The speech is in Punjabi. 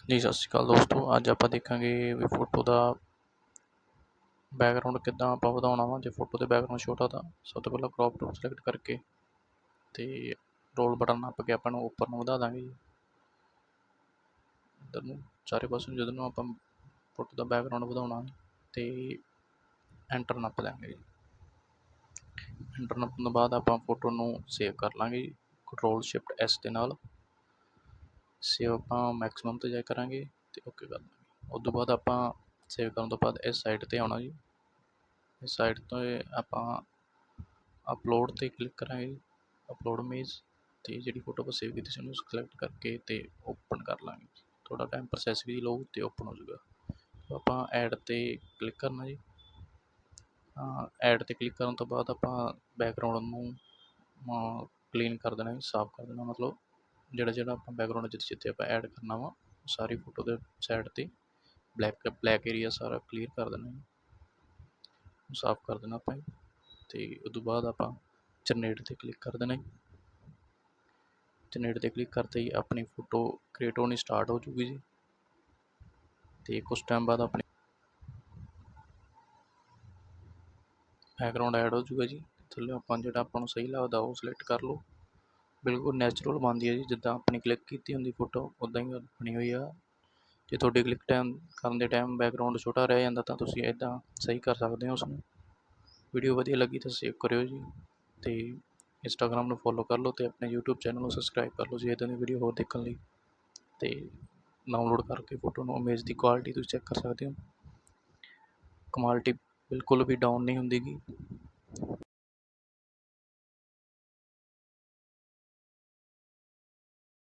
ਜੀ ਸਤਿ ਸ਼੍ਰੀ ਅਕਾਲ ਦੋਸਤੋ। ਅੱਜ ਆਪਾਂ ਦੇਖਾਂਗੇ ਵੀ ਫੋਟੋ ਦਾ ਬੈਕਗਰਾਊਂਡ ਕਿੱਦਾਂ ਆਪਾਂ ਵਧਾਉਣਾ ਵਾ। ਜੇ ਫੋਟੋ ਦੇ ਬੈਕਗਰਾਊਂਡ ਛੋਟਾ ਤਾਂ ਸਭ ਤੋਂ ਪਹਿਲਾਂ ਕ੍ਰੌਪ ਟੂਲ ਸਿਲੈਕਟ ਕਰਕੇ ਤੇ ਰੋਲ ਬਟਨ ਨੱਪ ਕੇ ਆਪਾਂ ਨੂੰ ਉੱਪਰ ਨੂੰ ਵਧਾ ਦਾਂਗੇ ਜੀ। ਇੱਧਰ ਨੂੰ ਚਾਰੇ ਪਾਸੇ ਨੂੰ ਜਦੋਂ ਨੂੰ ਆਪਾਂ ਫੋਟੋ ਦਾ ਬੈਕਗਰਾਊਂਡ ਵਧਾਉਣਾ ਤੇ ਐਂਟਰ ਨੱਪ ਦਾਂਗੇ ਜੀ। ਐਂਟਰ ਨੱਪਣ ਤੋਂ ਬਾਅਦ ਆਪਾਂ ਫੋਟੋ ਨੂੰ ਸੇਵ ਕਰ ਲਾਂਗੇ ਜੀ। ਕੰਟਰੋਲ ਸ਼ਿਫਟ S ਦੇ ਨਾਲ ਸੇਵ ਆਪਾਂ ਮੈਕਸਿਮਮ 'ਤੇ ਜਾ ਕਰਾਂਗੇ ਅਤੇ ਓਕੇ ਕਰ ਦਾਂਗੇ। ਉਸ ਤੋਂ ਬਾਅਦ ਆਪਾਂ ਸੇਵ ਕਰਨ ਤੋਂ ਬਾਅਦ ਇਸ ਸਾਈਡ 'ਤੇ ਆਉਣਾ ਜੀ। ਇਸ ਸਾਈਡ ਤੋਂ ਆਪਾਂ ਅਪਲੋਡ 'ਤੇ ਕਲਿੱਕ ਕਰਾਂਗੇ, ਅਪਲੋਡ ਇਮੇਜ, ਅਤੇ ਜਿਹੜੀ ਫੋਟੋ ਆਪਾਂ ਸੇਵ ਕੀਤੀ ਸੀ ਉਹਨੂੰ ਸਿਲੈਕਟ ਕਰਕੇ ਅਤੇ ਓਪਨ ਕਰ ਲਾਂਗੇ। ਥੋੜ੍ਹਾ ਟਾਈਮ ਪ੍ਰੋਸੈਸ ਵੀ ਲਊ ਅਤੇ ਓਪਨ ਹੋ ਜਾਊਗਾ। ਆਪਾਂ ਐਡ 'ਤੇ ਕਲਿੱਕ ਕਰਨਾ ਜੀ। ਐਡ 'ਤੇ ਕਲਿੱਕ ਕਰਨ ਤੋਂ ਬਾਅਦ ਆਪਾਂ ਬੈਕਗਰਾਊਂਡ ਨੂੰ ਕਲੀਨ ਕਰ ਦੇਣਾ, ਸਾਫ਼ ਕਰ ਦੇਣਾ। ਮਤਲਬ ਜਿਹੜਾ ਆਪਾਂ ਬੈਕਗਰਾਊਂਡ ਜਿੱਥੇ ਆਪਾਂ ਐਡ ਕਰਨਾ ਵਾ ਸਾਰੀ ਫੋਟੋ ਦੇ ਸਾਈਡ 'ਤੇ ਬਲੈਕ ਏਰੀਆ ਸਾਰਾ ਕਲੀਅਰ ਕਰ ਦੇਣਾ ਜੀ, ਸਾਫ਼ ਕਰ ਦੇਣਾ ਆਪਾਂ। ਅਤੇ ਉਹ ਤੋਂ ਬਾਅਦ ਆਪਾਂ ਜਨਰੇਟ 'ਤੇ ਕਲਿੱਕ ਕਰ ਦੇਣਾ ਜੀ। ਜਨਰੇਟ 'ਤੇ ਕਲਿੱਕ ਕਰਦੇ ਹੀ ਆਪਣੀ ਫੋਟੋ ਕ੍ਰੀਏਟ ਹੋਣੀ ਸਟਾਰਟ ਹੋ ਜੂਗੀ ਜੀ। ਅਤੇ ਕੁਛ ਟਾਈਮ ਬਾਅਦ ਆਪਣੀ ਬੈਕਗਰਾਊਂਡ ਐਡ ਹੋ ਜੂਗਾ ਜੀ। ਥੱਲੇ ਆਪਾਂ ਜਿਹੜਾ ਆਪਾਂ ਨੂੰ ਸਹੀ ਲੱਗਦਾ ਉਹ ਸਿਲੈਕਟ ਕਰ ਲਓ। ਬਿਲਕੁਲ ਨੈਚੁਰਲ ਬਣਦੀ ਹੈ ਜੀ, ਜਿੱਦਾਂ ਆਪਣੀ ਕਲਿੱਕ ਕੀਤੀ ਹੁੰਦੀ ਫੋਟੋ ਉੱਦਾਂ ਹੀ ਬਣੀ ਹੋਈ ਆ। ਜੇ ਤੁਹਾਡੇ ਕਲਿੱਕ ਕਰਨ ਦੇ ਟਾਈਮ ਬੈਕਗਰਾਊਂਡ ਛੋਟਾ ਰਹਿ ਜਾਂਦਾ ਤਾਂ ਤੁਸੀਂ ਇੱਦਾਂ ਸਹੀ ਕਰ ਸਕਦੇ ਹੋ ਉਸਨੂੰ। ਵੀਡੀਓ ਵਧੀਆ ਲੱਗੀ ਤਾਂ ਸੇਵ ਕਰਿਓ ਜੀ, ਅਤੇ ਇੰਸਟਾਗ੍ਰਾਮ ਨੂੰ ਫੋਲੋ ਕਰ ਲਓ ਅਤੇ ਆਪਣੇ ਯੂਟਿਊਬ ਚੈਨਲ ਨੂੰ ਸਬਸਕ੍ਰਾਈਬ ਕਰ ਲਓ ਜੀ ਇੱਦਾਂ ਦੀ ਵੀਡੀਓ ਹੋਰ ਦੇਖਣ ਲਈ। ਅਤੇ ਡਾਊਨਲੋਡ ਕਰਕੇ ਫੋਟੋ ਨੂੰ ਇਮੇਜ ਦੀ ਕੁਆਲਿਟੀ ਤੁਸੀਂ ਚੈੱਕ ਕਰ ਸਕਦੇ ਹੋ। ਕੁਆਲਿਟੀ ਬਿਲਕੁਲ ਵੀ ਡਾਊਨ ਨਹੀਂ ਹੁੰਦੀ ਗੀ।